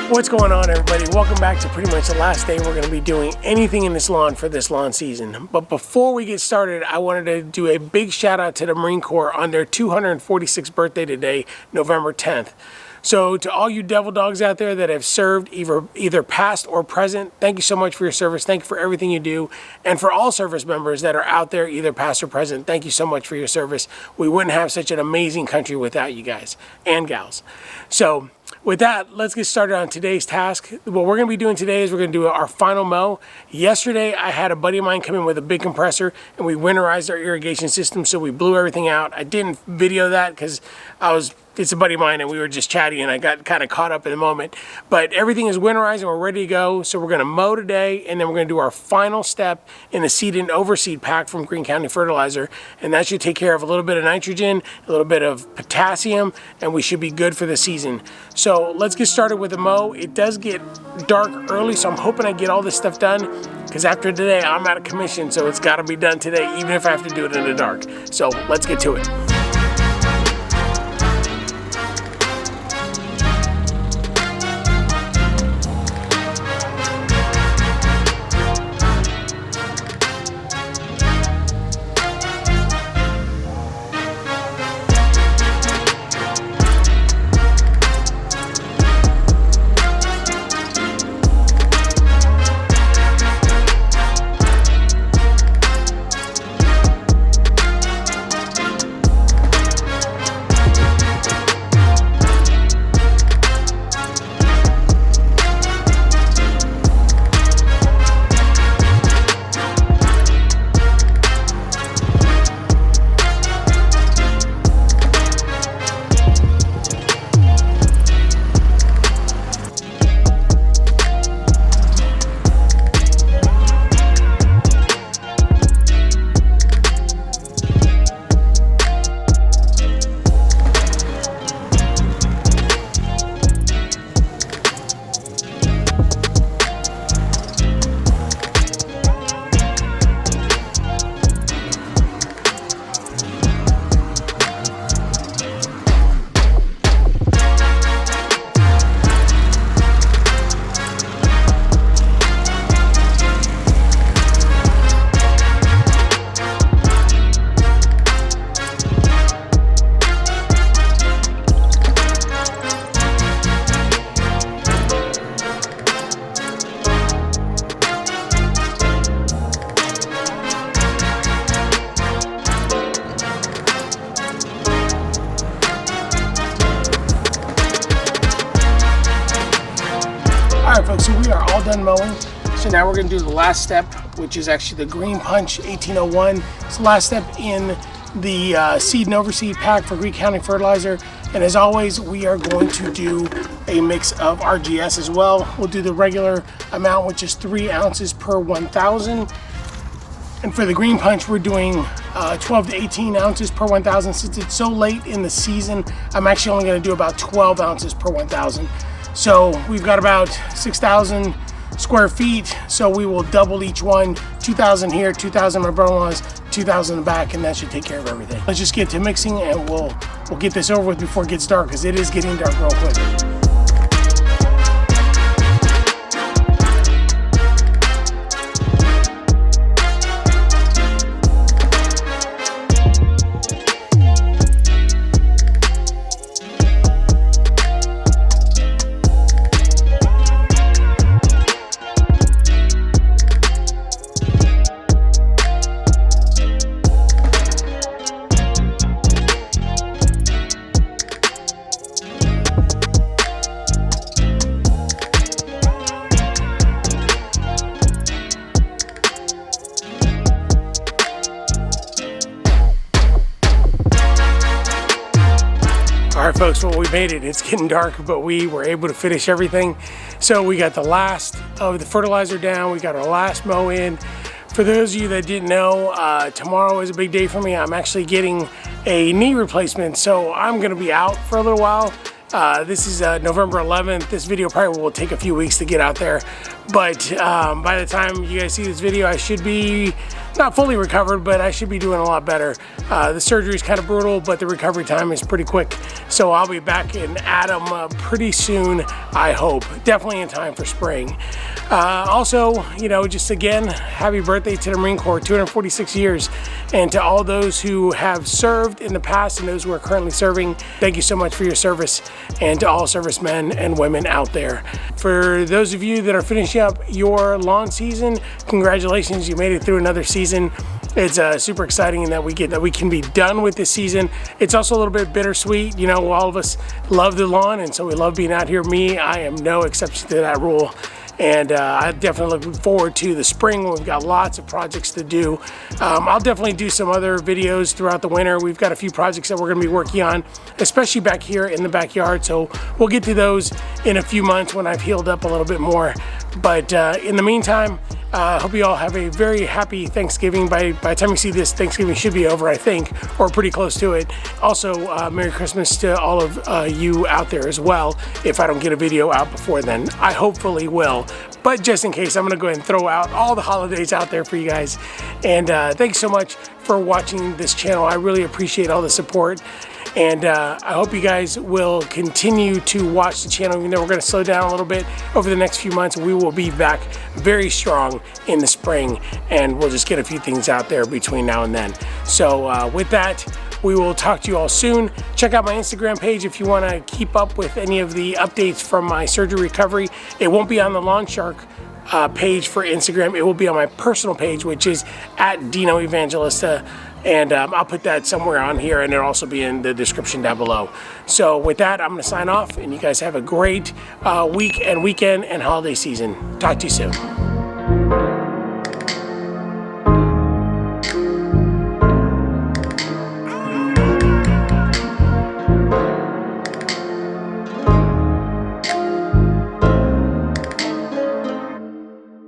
What's going on, everybody? Welcome back to pretty much the last day we're going to be doing anything in this lawn for this lawn season. But before we get started, I wanted to do a big shout out to the Marine Corps on their 246th birthday today, November 10th. So to all you devil dogs out there that have served either past or present, thank you so much for your service. Thank you for everything you do. And for all service members that are out there, either past or present, thank you so much for your service. We wouldn't have such an amazing country without you guys and gals. So with that, let's get started on today's task. What we're going to be doing today is we're going to do our final mow. Yesterday, I had a buddy of mine come in with a big compressor and we winterized our irrigation system, so we blew everything out. I didn't video that because it's a buddy of mine and we were just chatting and I got kind of caught up in the moment. But everything is winterized and we're ready to go. So we're going to mow today and then we're going to do our final step in the seed and overseed pack from Greene County Fertilizer. And that should take care of a little bit of nitrogen, a little bit of potassium, and we should be good for the season. So let's get started with the mow. It does get dark early, so I'm hoping I get all this stuff done, because after today I'm out of commission, so it's got to be done today even if I have to do it in the dark. So let's get to it. Alright folks, so we are all done mowing. So now we're going to do the last step, which is actually the GreenePunch 1801. It's the last step in the seed and overseed pack for Greene County Fertilizer. And as always, we are going to do a mix of RGS as well. We'll do the regular amount, which is 3 ounces per 1,000. And for the GreenePunch, we're doing 12 to 18 ounces per 1,000. Since it's so late in the season, I'm actually only going to do about 12 ounces per 1,000. So we've got about 6,000 square feet, so we will double each one. 2,000 here, 2,000 my brother-in-law's, 2,000 in the back, and that should take care of everything. Let's just get to mixing and we'll get this over with before it gets dark, because it is getting dark real quick. Alright folks, well, we made it. It's getting dark, but we were able to finish everything. So we got the last of the fertilizer down, we got our last mow in. For those of you that didn't know, tomorrow is a big day for me. I'm actually getting a knee replacement, so I'm going to be out for a little while. This is November 11th. This video probably will take a few weeks to get out there, but by the time you guys see this video, I should be not fully recovered, but I should be doing a lot better. The surgery is kind of brutal, but the recovery time is pretty quick. So I'll be back in Adam pretty soon, I hope. Definitely in time for spring. Also, you know, just again, happy birthday to the Marine Corps, 246 years. And to all those who have served in the past and those who are currently serving, thank you so much for your service, and to all servicemen and women out there. For those of you that are finishing up your lawn season, congratulations, you made it through another season. It's super exciting that we can be done with this season. It's also a little bit bittersweet. You know, all of us love the lawn, and so we love being out here. Me, I am no exception to that rule. And I'm definitely looking forward to the spring. We've got lots of projects to do. I'll definitely do some other videos throughout the winter. We've got a few projects that we're going to be working on, especially back here in the backyard. So we'll get to those in a few months when I've healed up a little bit more. But in the meantime, I hope you all have a very happy Thanksgiving. By the time you see this, Thanksgiving should be over, I think, or pretty close to it. Also, Merry Christmas to all of you out there as well. If I don't get a video out before then, I hopefully will. But just in case, I'm going to go ahead and throw out all the holidays out there for you guys. And thanks so much for watching this channel. I really appreciate all the support. And I hope you guys will continue to watch the channel, even though we're going to slow down a little bit over the next few months. We will be back very strong in the spring, and we'll just get a few things out there between now and then. So with that, we will talk to you all soon. Check out my Instagram page if you want to keep up with any of the updates from my surgery recovery. It won't be on the Lawn Shark page for Instagram. It will be on my personal page, which is @Dino Evangelista. And I'll put that somewhere on here, and it'll also be in the description down below. So with that, I'm going to sign off, and you guys have a great week and weekend and holiday season. Talk to you soon.